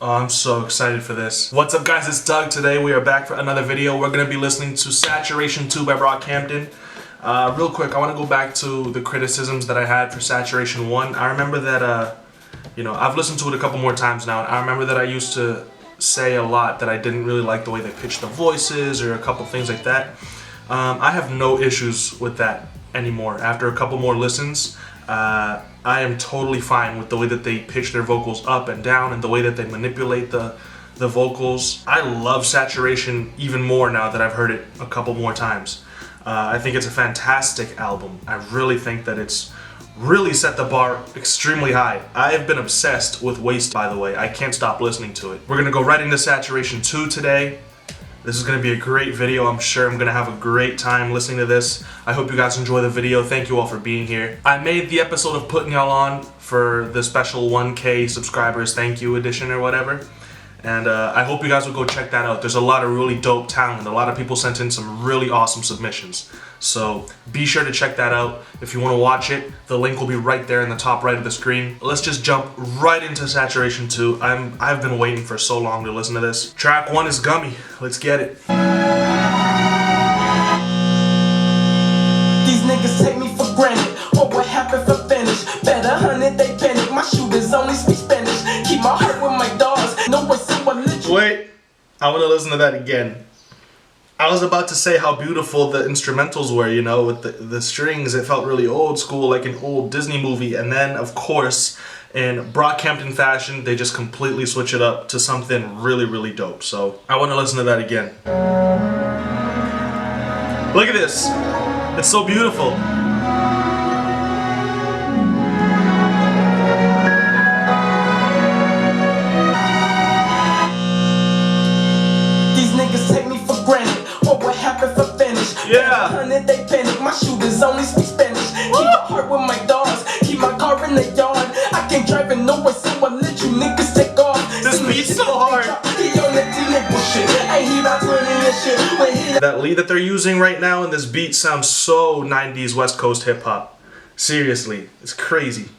Oh, I'm so excited for this. What's up guys, it's Doug. Today we are back for another video. We're going to be listening to Saturation 2 by Brockhampton. Real quick, I want to go back to the criticisms that I had for Saturation 1. I remember that, I've listened to it a couple more times now, and I remember that I used to say a lot that I didn't really like the way they pitched the voices or a couple things like that. I have no issues with that anymore. After a couple more listens, I am totally fine with the way that they pitch their vocals up and down and the way that they manipulate the vocals. I love Saturation even more now that I've heard it a couple more times. I think it's a fantastic album. I really think that it's really set the bar extremely high. I have been obsessed with Waste, by the way. I can't stop listening to it. We're gonna go right into Saturation 2 today. This is going to be a great video. I'm sure I'm going to have a great time listening to this. I hope you guys enjoy the video. Thank you all for being here. I made the episode of putting y'all on for the special 1K subscribers thank you edition or whatever. And I hope you guys will go check that out. There's a lot of really dope talent. A lot of people sent in some really awesome submissions. So be sure to check that out. If you want to watch it, the link will be right there in the top right of the screen. Let's just jump right into Saturation 2. I've been waiting for so long to listen to this. Track 1 is Gummy. Let's get it. These niggas take me for granted. Oh, what happened for finish? Better 100 they panic. My shooters only speak Spanish. Keep my heart with my dogs. No one see what lit. Wait, I want to listen to that again. I was about to say how beautiful the instrumentals were, you know, with the strings. It felt really old school, like an old Disney movie. And then, of course, in Brockhampton fashion, they just completely switch it up to something really, really dope. So I want to listen to that again. Look at this. It's so beautiful. These niggas take me for granted. Oh, what happened for finish? Yeah. 100 they panic. My shooters only speak Spanish. Keep my heart with my dogs. Keep my car in the yard. I can't drive and no one see what lit you niggas take off. This beat's so hard. That lead that they're using right now in this beat sounds so 90s West Coast hip hop. Seriously, it's crazy.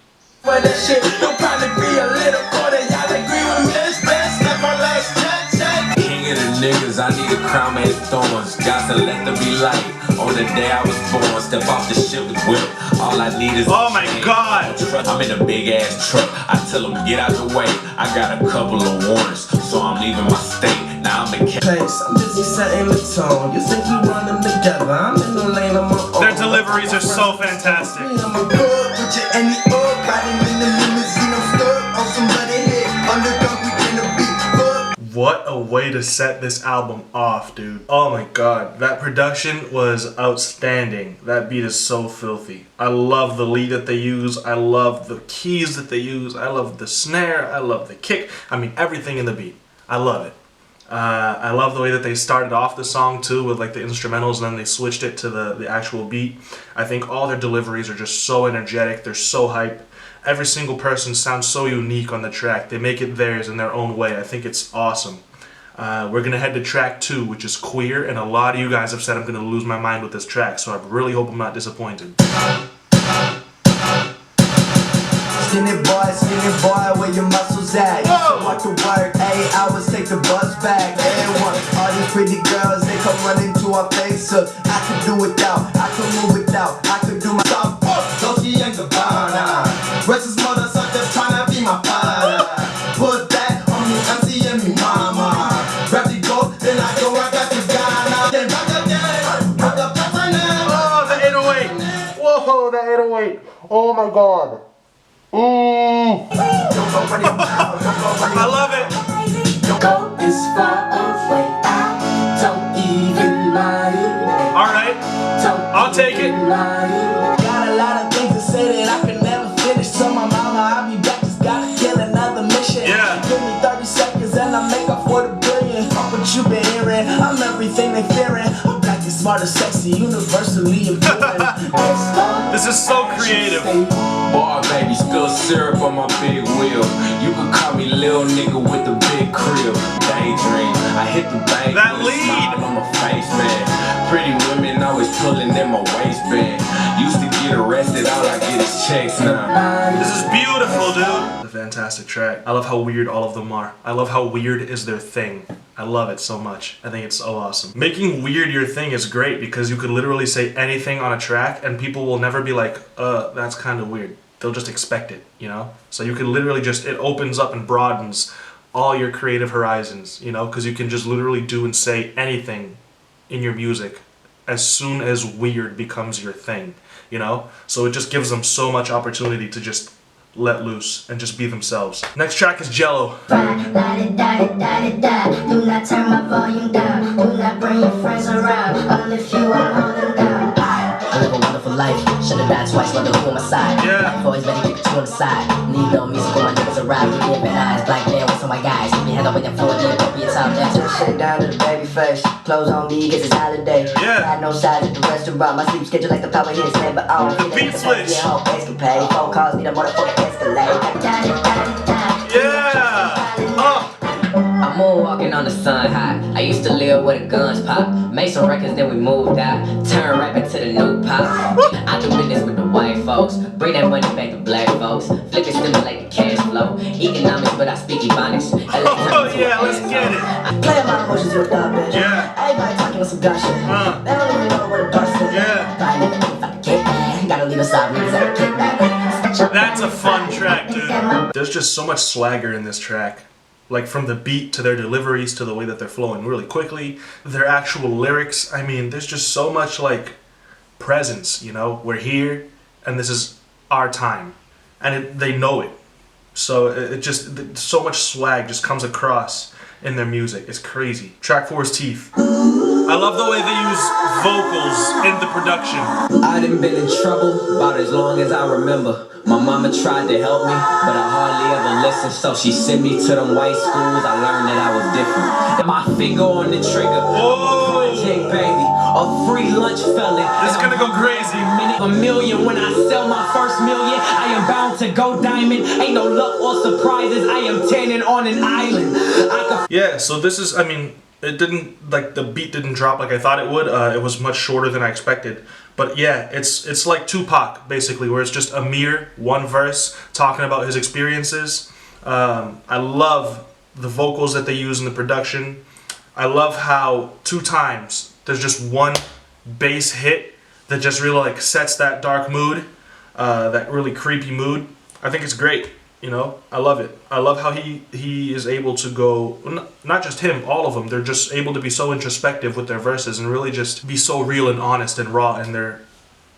Well, that shit, you'll probably be a little quarter. Y'all agree with me? It's best. That's my last check. King of the niggas, I need a crown made of thorns. Got to let there be light. On the day I was born, step off the ship with whip. All I need is oh my god! I'm in a big ass truck. I tell them get out the way. I got a couple of warrants, so I'm leaving my state. Now I'm the cat. I'm busy setting the tone. You think we run them together? I'm in the lane of my own. Their deliveries are so fantastic. I'm a good with your any up. Riding in the limousine, I'm stuck on somebody's head. Underdog, we in the beat. What a way to set this album off, dude. Oh my god, that production was outstanding. That beat is so filthy. I love the lead that they use. I love the keys that they use. I love the snare. I love the kick. I mean, everything in the beat. I love it. I love the way that they started off the song too with like the instrumentals and then they switched it to the actual beat. I think all their deliveries are just so energetic. They're so hype. Every single person sounds so unique on the track. They make it theirs in their own way. I think it's awesome. We're going to head to track 2, which is Queer, and a lot of you guys have said I'm going to lose my mind with this track, so I really hope I'm not disappointed. Skinny boy, where your muscles at? You should walk to work, 8 hours, take the bus back. Everyone, all these pretty girls, they come running to our face. So I could do without, I could move without, I could do my top. Dolce and Gabbana, Rex's mother, so just tryna be my father. Put that on me, MC and me mama. Grab the gold, then I go, I got the Ghana. Then rock up my name. Oh, the 808. Whoa, the 808. Oh my god. I love it. Go this far away, I don't even mind. Alright, I'll take it. Got a lot of things to say that I can never finish. So my mama, I'll be back, just gotta kill another mission. Yeah. Give me 30 seconds and I make up for the billion. What you been hearing, I'm everything they fearing. I'm back this smart or sexy, universally important. This is so creative. Bar baby, spill syrup on my big wheel. You could call me Lil Nigga with the big crib. Daydream, I hit the bank That with a lead. smile on my face, man. Pretty women always pulling in my waistband. Used to get arrested, all I get is checks now. This is beautiful, dude. A fantastic track. I love how weird all of them are. I love how weird is their thing. I love it so much. I think it's so awesome. Making weird your thing is great because you could literally say anything on a track and people will never be like, that's kind of weird. They'll just expect it, you know? So you can literally just, it opens up and broadens all your creative horizons, you know? Because you can just literally do and say anything in your music as soon as weird becomes your thing, you know? So it just gives them so much opportunity to just let loose and just be themselves. Next track is Jello. Do not turn my volume down. Do not bring your friends around. Only few I'm holding down. I live a wonderful life. Should've died twice, wonder who on my side. Yeah. Boys better keep the two on the side. Need no music when my niggas around. Keep me in eyes. Black man with some white guys. Keep me hang up with them 4D. Don't be a top dancer. Shit down to the baby face. Clothes on me, guess it's holiday. Yeah. Had no size at the restaurant. My sleep schedule like the power hits, man, but I don't feel Beat like switch. yeah, home escapade. Phone calls need a motherfucking escalade. Yeah! I'm moonwalking on the sun high. I used to live where the guns pop. Made some records, then we moved out. Turn rap into the new pop. I do business with the white folks. Bring that money back to black folks. Flip it, stimulate the cash flow. Economics, but I speak Ebonics. Oh yeah, let's get it. Playing my emotions with a bitch. Yeah. Everybody talking with some gun shit. They don't even know what a bust is. Yeah. Right, nigga, if I get mad, gotta leave aside reasons I get back. That's a fun track, dude. There's just so much swagger in this track. Like from the beat to their deliveries to the way that they're flowing really quickly. Their actual lyrics, I mean, there's just so much like presence, you know? We're here and this is our time. And they know it. So it just, so much swag just comes across in their music. It's crazy. Track 4 is Teeth. I love the way they use vocals in the production. I done been in trouble about as long as I remember. My mama tried to help me, but I hardly ever listened. So she sent me to them white schools. I learned that I was different. My finger on the trigger. Whoa. Project baby, a free lunch felon. This is gonna go crazy. A million when I sell my first million. I am bound to go diamond. Ain't no luck or surprises. I am tanning on an island. Yeah, so this is, I mean, it didn't, like, the beat didn't drop like I thought it would. It was much shorter than I expected. But yeah, it's like Tupac, basically, where it's just Amir, one verse, talking about his experiences. I love the vocals that they use in the production. I love how 2 times there's just one bass hit that just really, like, sets that dark mood, that really creepy mood. I think it's great. You know, I love it. I love how he is able to go, not just him, all of them, they're just able to be so introspective with their verses and really just be so real and honest and raw in their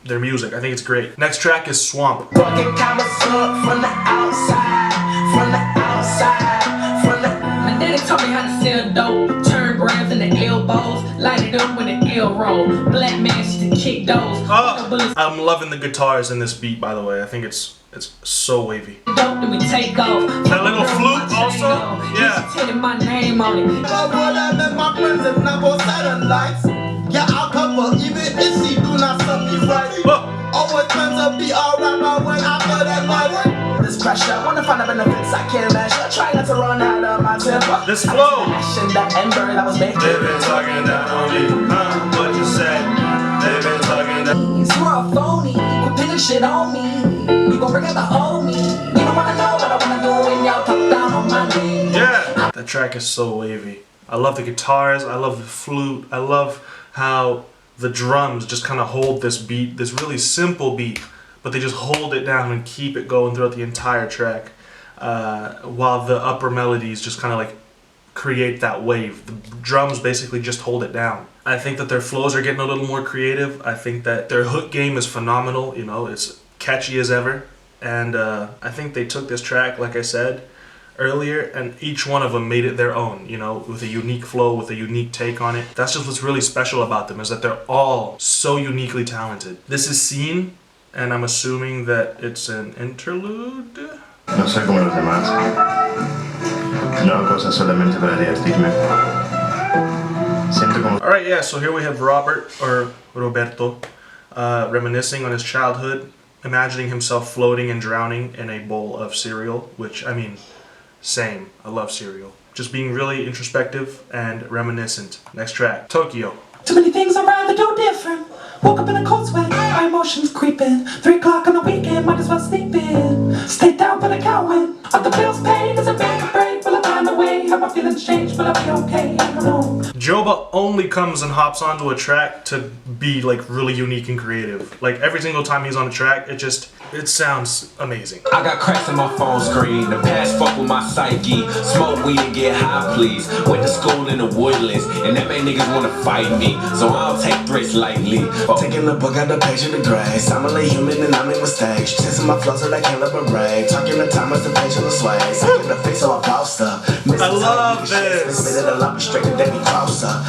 music. I think it's great. Next track is Swamp. From the outside, from the outside, from the... My daddy taught me how to sell dope. Turn grams in the elbows. Light it up when the L roll. Black man used to kick those. I'm loving the guitars in this beat, by the way. I think it's so wavy. Dope, then we take off. That little flute also? Yeah. Telling my name on it. Yeah, I'll cover even if she do not suck me right. Always turns up be alright my way after that night. This pressure, wanna find the benefits I can't measure. Try not to run out of my temper. This flow. That ember that was making. They've been talking down on me. What you said? They've been talking down. You're a phony. Quit pinning shit on me. You gon' bring out the old me. You don't wanna know what I wanna do when y'all talk down on my name. Yeah. That track is so wavy. I love the guitars. I love the flute. I love how the drums just kind of hold this beat, this really simple beat, but they just hold it down and keep it going throughout the entire track, while the upper melodies just kind of like create that wave. The drums basically just hold it down. I think that their flows are getting a little more creative. I think that their hook game is phenomenal. You know, it's catchy as ever, and I think they took this track, like I said earlier, and each one of them made it their own, you know, with a unique flow, with a unique take on it. That's just what's really special about them, is that they're all so uniquely talented. This is Scene, and I'm assuming that it's an interlude? No soy como los demás. No hago cosas solamente para divertirme. Siento como... Alright, yeah, so here we have Robert, or Roberto, reminiscing on his childhood, imagining himself floating and drowning in a bowl of cereal, which, I mean, same. I love cereal. Just being really introspective and reminiscent. Next track, Tokyo. Too many things I'd rather do different. Woke up in a cold sweat, my emotions creeping. 3 o'clock on the weekend, might as well sleep in. Stay down for the cowing. Are the bills paid? Is it make a break? Will I find a way? Have my feelings changed? Will I be okay? I don't know. Joba only comes and hops onto a track to be like really unique and creative. Like every single time he's on a track, it sounds amazing. I got cracks in my phone screen. The past fuck with my psyche. Smoke weed and get high, please. Went to school in the woodlands, and that made niggas wanna fight me. So I don't take threats lightly. Taking the book out the page of the grace. I'm only human and I make mistakes. Testing my flow so they can't liberate. Talking the time as the page of the sway. Sucking the face so I bossed up. I love this. Spit it a lot straight and then he cross up.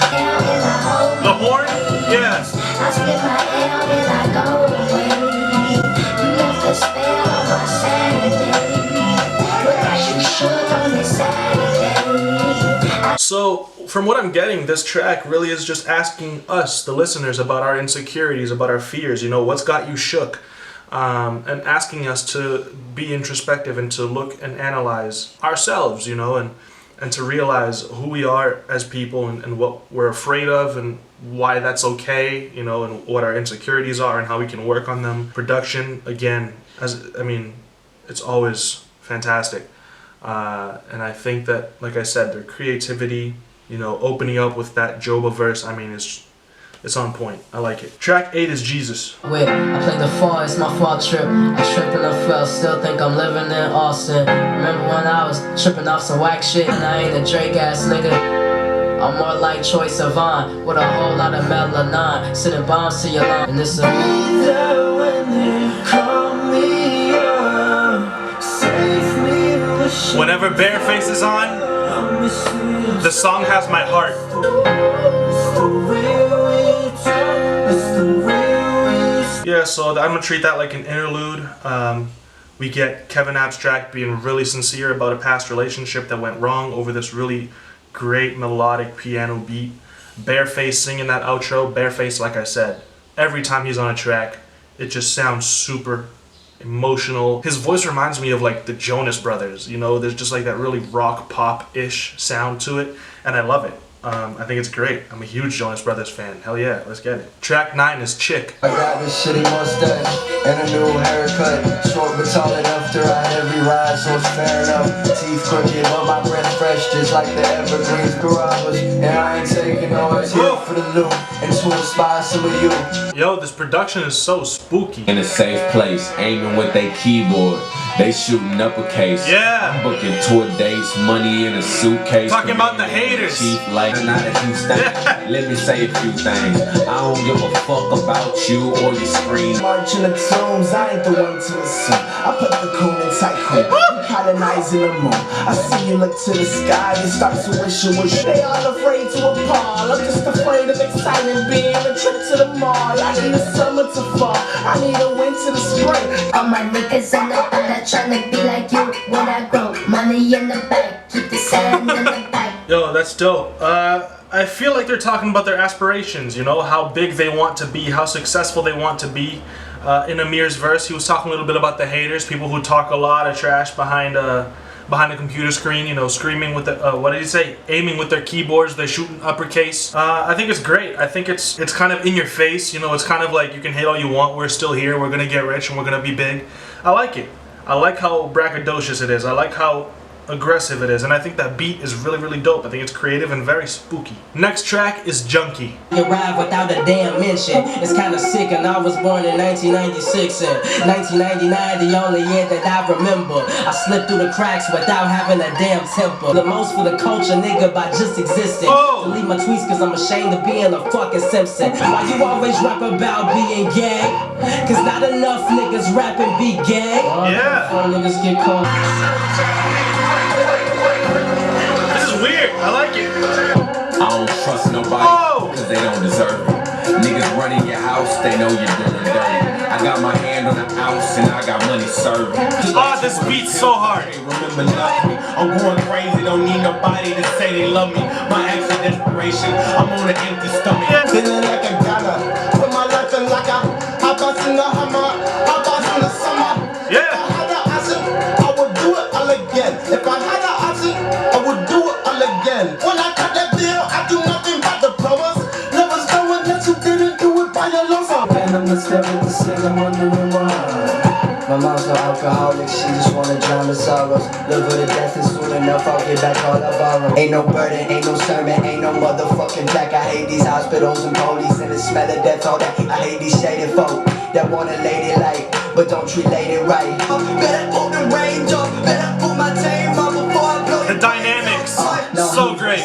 The horn? Yes. I spit my L and I go away. You left a spell on my Saturday. Without you shook on this Saturday. So, from what I'm getting, this track really is just asking us, the listeners, about our insecurities, about our fears, you know, what's got you shook, and asking us to be introspective and to look and analyze ourselves, you know, and to realize who we are as people and what we're afraid of and why that's okay, you know, and what our insecurities are and how we can work on them. Production, again, it's always fantastic. And I think that, like I said, their creativity, you know, opening up with that Joba verse, I mean, it's on point. I like it. Track 8 is Jesus. Wait, I played the fall, it's my fault trip. I tripped and I fell, still think I'm living in Austin. Remember when I was tripping off some whack shit? And I ain't a Drake ass nigga. I'm more like Troy Sivan, with a whole lot of melanin. Sending bombs to your line, and this is Whenever Bareface is on, the song has my heart. Yeah, so I'm gonna treat that like an interlude. We get Kevin Abstract being really sincere about a past relationship that went wrong over this really great melodic piano beat. Bareface singing that outro. Bareface, like I said, every time he's on a track, it just sounds super emotional. His voice reminds me of like the Jonas Brothers, you know, there's just like that really rock pop-ish sound to it, and I love it. I think it's great. I'm a huge Jonas Brothers fan. Hell yeah, let's get it. Track 9 is Chick. I got this shitty mustache and a new haircut. Short but tall enough to ride every ride, so it's fair enough. Teeth crooked, but my breath fresh, just like the evergreens garages. And I ain't taking no L's here for the loot, and to inspire some of you. Yo, this production is so spooky. In a safe place, aiming with their keyboard. They shooting uppercase. Yeah. I'm booking tour dates, money in a suitcase. Talking about the haters. Chief like not a Houston. Let me say a few things. I don't give a fuck about you or your screen. Marching the tombs, I ain't the one to assume. I put the coon in tycoon, colonizing the moon. I see you look to the sky and start to wish you wish. They all afraid to appall. I'm just afraid of exciting being a trip to the mall. I need the summer to fall. I need a winter to spring. All my niggas in the back, tryna be like you when I grow. Money in the bank, keep the sand in the bank. Yo, that's dope. I feel like they're talking about their aspirations, you know, how big they want to be, how successful they want to be. In Amir's verse, he was talking a little bit about the haters, people who talk a lot of trash behind a computer screen, you know, screaming with the, what did he say? Aiming with their keyboards, they're shooting uppercase. I think it's great. I think it's kind of in your face, you know, it's kind of like you can hate all you want, we're still here, we're gonna get rich and we're gonna be big. I like it. I like how braggadocious it is. I like how aggressive it is, and I think that beat is really, really dope. I think it's creative and very spooky. Next track is Junkie. You arrive without a damn mention. It's kinda sick, and I was born in 1996, and 1999 the only year that I remember. I slipped through the cracks without having a damn temper. The most for the culture, nigga, by just existing. Delete my tweets cause I'm ashamed of being a fucking Simpson. Why you always rap about being gay? Cause not enough niggas rap and be gay. Yeah. Before niggas get caught. This is weird. I like it. I don't trust nobody cause they don't deserve it. Niggas running your house, they know you're doing dirty. I got my hand on the ounce and I got money serving. Oh, this beat's so hard. Remember nothing. I'm going crazy, don't need nobody to say they love me. My acts of desperation, I'm on an empty stomach. Feeling like a gotta put my life in like a hop out in the Hummer, hop out in the summer. Yeah. If I had the option, I would do it all again. If I had the option, I would do it all again. When I cut that deal, I do nothing but the promos. Never knowing that you didn't do it by your lonesome. And I'm just with the sing, I'm wondering why. My mom's no alcoholic, she just wanna drown the sorrows. Live with a death and soon enough I'll get back all I borrow. Ain't no burden, ain't no sermon, ain't no motherfucking plaque. I hate these hospitals and police and the smell of death, all that. I hate these shaded folk that want a lady light, but don't treat lady right. Better put the range up, better put my team up before I blow. The dynamics, so great.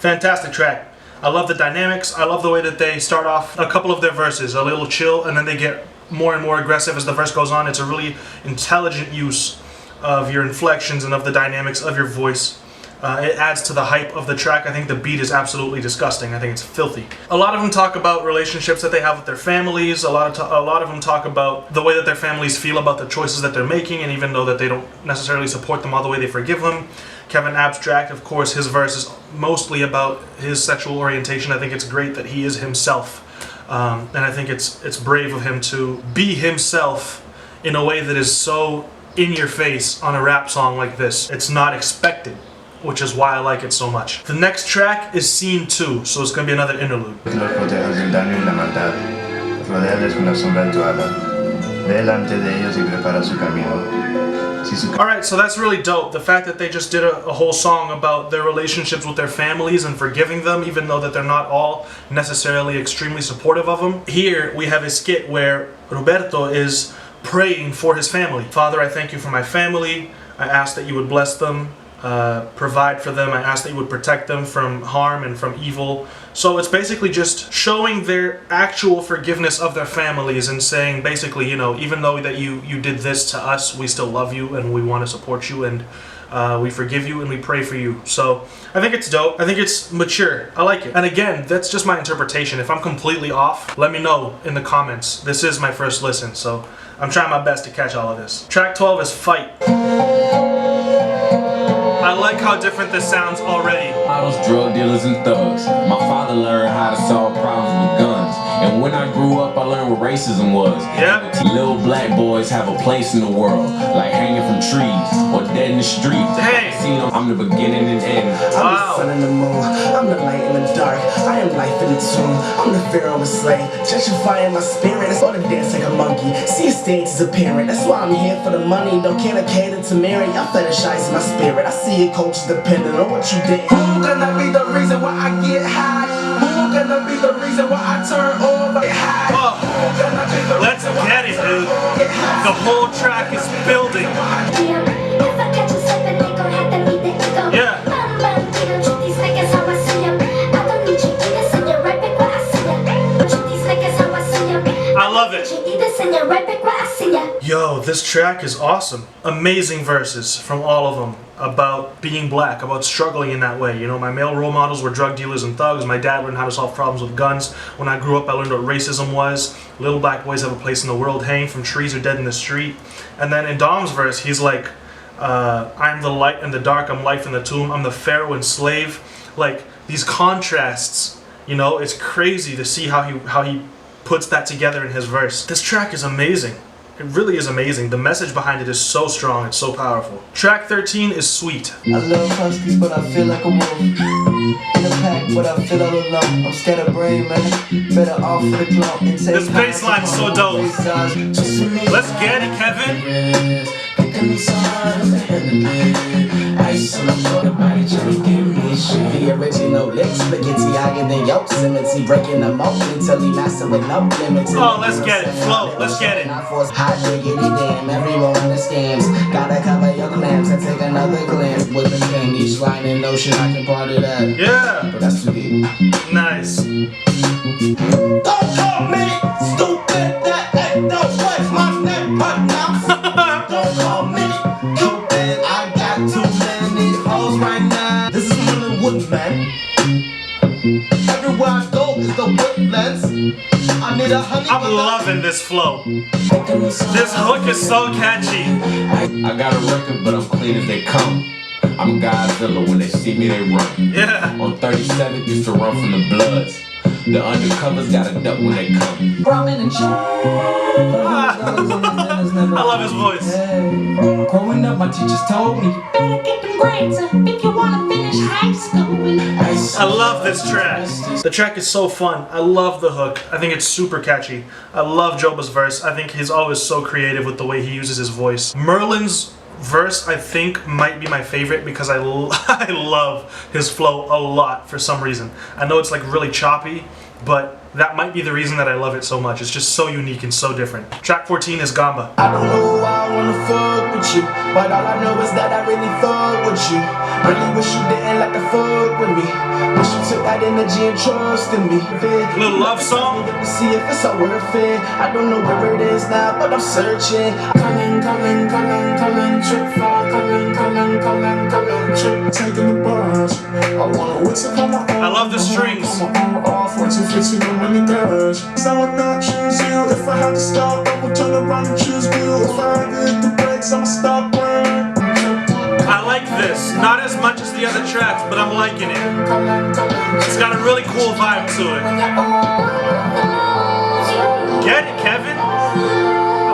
Fantastic track. I love the dynamics. I love the way that they start off a couple of their verses, a little chill, and then they get more and more aggressive as the verse goes on. It's a really intelligent use of your inflections and of the dynamics of your voice. It adds to the hype of the track. I think the beat is absolutely disgusting. I think it's filthy. A lot of them talk about relationships that they have with their families. A lot of them talk about the way that their families feel about the choices that they're making, and even though that they don't necessarily support them all the way, they forgive them. Kevin Abstract, of course, his verse is mostly about his sexual orientation. I think it's great that he is himself. And I think it's brave of him to be himself in a way that is so in your face on a rap song like this. It's not expected, which is why I like it so much. The next track is Scene 2, so it's going to be another interlude. Los protejos del daño y la maldad, rodearles una sombra en tu ala, ve delante de ellos y prepara su camino. Alright, so that's really dope. The fact that they just did a whole song about their relationships with their families and forgiving them, even though that they're not all necessarily extremely supportive of them. Here we have a skit where Roberto is praying for his family. Father, I thank you for my family. I ask that you would bless them, provide for them. I ask that you would protect them from harm and from evil. So it's basically just showing their actual forgiveness of their families and saying basically, you know, even though that you did this to us, we still love you and we want to support you and we forgive you and we pray for you. So I think it's dope. I think it's mature. I like it. And again, that's just my interpretation. If I'm completely off, let me know in the comments. This is my first listen, so I'm trying my best to catch all of this. Track 12 is Fight. I like how different this sounds already. Models, drug dealers, and thugs. My father learned how to solve problems with guns. And when I grew up, I learned what racism was. Yeah. Little black boys have a place in the world, like hanging from trees or dead in the street. Dang. See, I'm the beginning and end. I'm the sun and the moon, I'm the light in the dark, I am life in the tomb, I'm the pharaoh of slave, gentrifying my spirit, that's all to dance like a monkey, see a stage as a parent, that's why I'm here for the money, don't care to cater to marry, y'all fetishize my spirit, I see your culture's dependent on what you did. Who gonna be the reason why I get high? Who gonna be the reason why I turn over high? Let's get it, dude. The whole track is building. Yeah. I love it. Yo, this track is awesome. Amazing verses from all of them about being black, about struggling in that way. You know, my male role models were drug dealers and thugs. My dad learned how to solve problems with guns. When I grew up, I learned what racism was. Little black boys have a place in the world, hanging from trees or dead in the street. And then in Dom's verse, he's like, I'm the light in the dark, I'm life in the tomb, I'm the pharaoh and slave. Like, these contrasts, you know, it's crazy to see how he puts that together in his verse. This track is amazing. It really is amazing. The message behind it is so strong, it's so powerful. Track 13 is Sweet. I love huskies, but I feel like a wolf. In a pack, but I feel all alone. I'm scared of brain, man. Better off for the clump. This bass line is so dope. Let's get it, Kevin. Ice on the floor, body trying to give me shit. The original lips, spaghetti higher than yolk, symmetry, breaking them open until he master with no limits. Oh, let's get it, flow, let's get it. Hot diggity damn, everyone in the scams. Gotta cover your clams and take another glance. With the candy, slime and notion, I can part of that. Yeah. But that's too deep. Nice. Don't call me stupid, that ain't no way. My name, but now don't call me stupid. I got too many hoes right now. This is Hollywood, man. Everywhere I go, is the woodlands. I need a honey. I'm loving this flow. This hook is so catchy. I got a record, but I'm clean as they come. I'm Godzilla, when they see me, they run. Yeah. On 37th, used to run from the Bloods. The undercovers got a duck when they come. I love his voice. Growing up, my teachers told me, better get them grades up if you want to finish high school. I love this track. The track is so fun. I love the hook. I think it's super catchy. I love Joba's verse. I think he's always so creative with the way he uses his voice. Merlin's verse, I think, might be my favorite because I love his flow a lot for some reason. I know it's like really choppy, but that might be the reason that I love it so much. It's just so unique and so different. Track 14 is Gamba. I don't know why I wanna fuck with you, but all I know is that I really fuck with you. Really wish you didn't like to fuck with me. Wish you took that energy and trust in me. Little love song. To see if it's all worth it. I don't know where it is now, but I'm searching. Coming, trip far. Coming, trip. Taking the bus. I wanna whistle on my own. I love the strings. Off 1, 2, 15, when it does. So I would not choose you. If I had to stop, I would turn around and choose you. If I hit the brakes, I'ma stop running. I like this. Not as much as the other tracks, but I'm liking it. It's got a really cool vibe to it. Get it, Kevin? I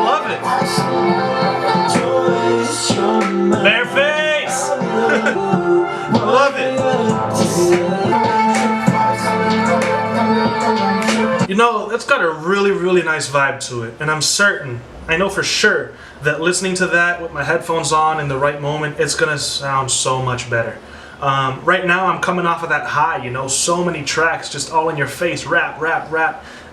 love it. Bareface! I love it. You know, that's got a really, really nice vibe to it. And I'm certain, I know for sure, that listening to that with my headphones on in the right moment, it's gonna sound so much better. Right now I'm coming off of that high, you know, so many tracks just all in your face, rap.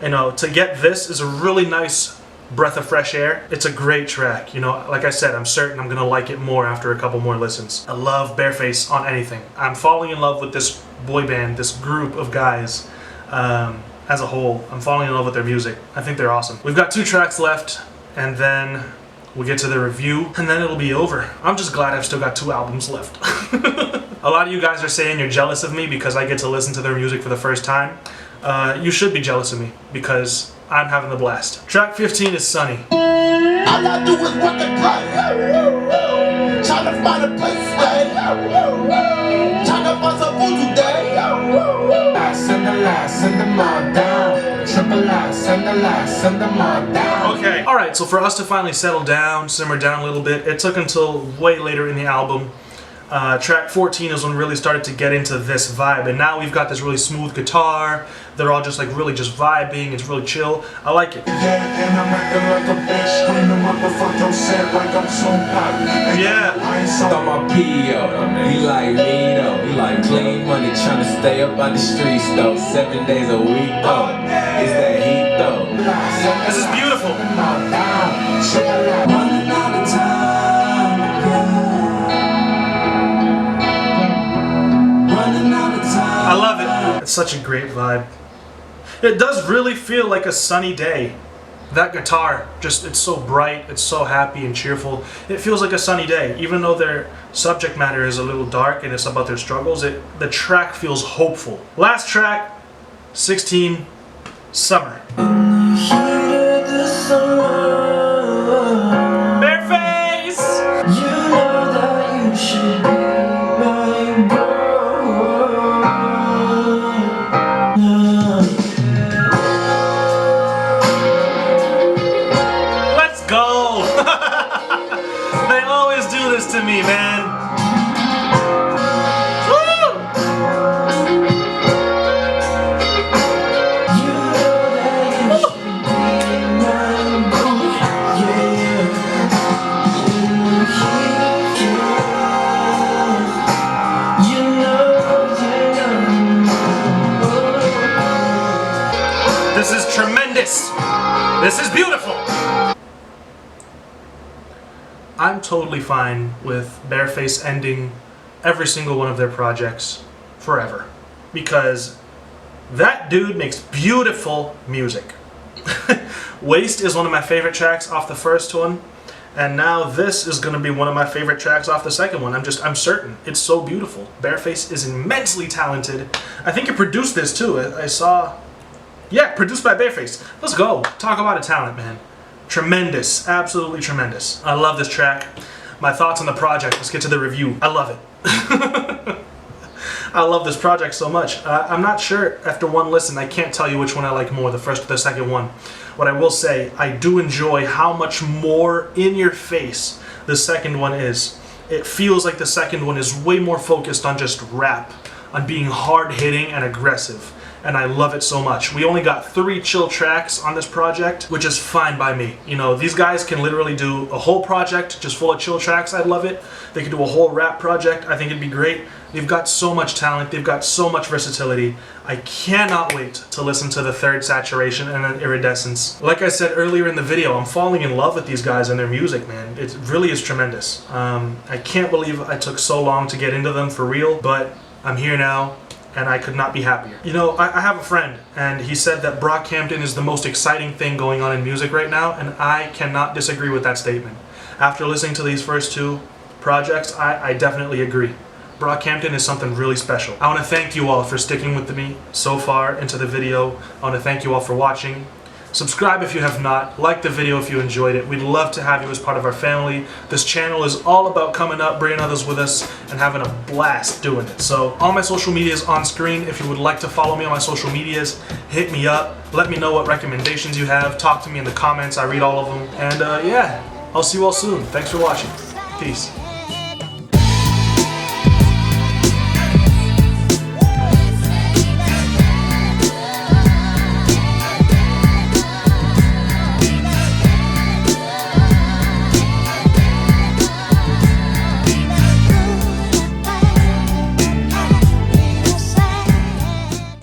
You know, to get this is a really nice breath of fresh air. It's a great track, you know, like I said, I'm certain I'm gonna like it more after a couple more listens. I love Bareface on anything. I'm falling in love with this boy band, this group of guys as a whole. I'm falling in love with their music. I think they're awesome. We've got 2 tracks left, and then we'll get to the review, and then it'll be over. I'm just glad I've still got 2 albums left. A lot of you guys are saying you're jealous of me because I get to listen to their music for the first time. You should be jealous of me because I'm having a blast. Track 15 is Sunny. All I do is work and play. Trying to find a place to stay. Trying to find some food today. Send them all down. Triple I, send them all down. Okay, alright, so for us to finally settle down, simmer down a little bit, it took until way later in the album. Track 14 is when we really started to get into this vibe, and now we've got this really smooth guitar. They're all just like really just vibing. It's really chill. I like it. And I'm acting like a bitch, screaming motherfuck your set like I'm so hot. Yeah. I ain't so Throw my P.O. He like me though. He like clean money, trying to stay up on the streets though. 7 days a week though. Is that heat though? This is beautiful. running out of time. Running out of time. I love it. It's such a great vibe. It does really feel like a sunny day. That guitar, just, it's so bright, it's so happy and cheerful. It feels like a sunny day. Even though their subject matter is a little dark and it's about their struggles, the track feels hopeful. Last track, 16, Summer. Bareface! You know that you should be my girl. Let's go! They always do this to me, man. Woo! You know that you should be my girl. Yeah. You know, This is tremendous. This is beautiful. I'm totally fine with Bareface ending every single one of their projects forever, because that dude makes beautiful music. Waste is one of my favorite tracks off the first one, and now this is going to be one of my favorite tracks off the second one. I'm certain. It's so beautiful. Bareface is immensely talented. I think he produced this too. I saw Yeah, produced by Bareface. Let's go. Talk about a talent, man. Tremendous. Absolutely tremendous. I love this track. My thoughts on the project. Let's get to the review. I love it. I love this project so much. I'm not sure after one listen, I can't tell you which one I like more, the first or the second one. What I will say, I do enjoy how much more in your face the second one is. It feels like the second one is way more focused on just rap, on being hard-hitting and aggressive. And I love it so much. We only got 3 chill tracks on this project, which is fine by me. You know, these guys can literally do a whole project just full of chill tracks. I love it. They can do a whole rap project. I think it'd be great. They've got so much talent. They've got so much versatility. I cannot wait to listen to the third Saturation and then Iridescence. Like I said earlier in the video, I'm falling in love with these guys and their music, man. It really is tremendous. I can't believe I took so long to get into them for real, but I'm here now. And I could not be happier. You know, I have a friend, and he said that Brockhampton is the most exciting thing going on in music right now, and I cannot disagree with that statement. After listening to these first 2 projects, I definitely agree. Brockhampton is something really special. I want to thank you all for sticking with me so far into the video. I want to thank you all for watching. Subscribe if you have not. Like the video if you enjoyed it. We'd love to have you as part of our family. This channel is all about coming up, bringing others with us, and having a blast doing it. So all my social media is on screen. If you would like to follow me on my social medias, hit me up. Let me know what recommendations you have. Talk to me in the comments. I read all of them. And yeah, I'll see you all soon. Thanks for watching. Peace.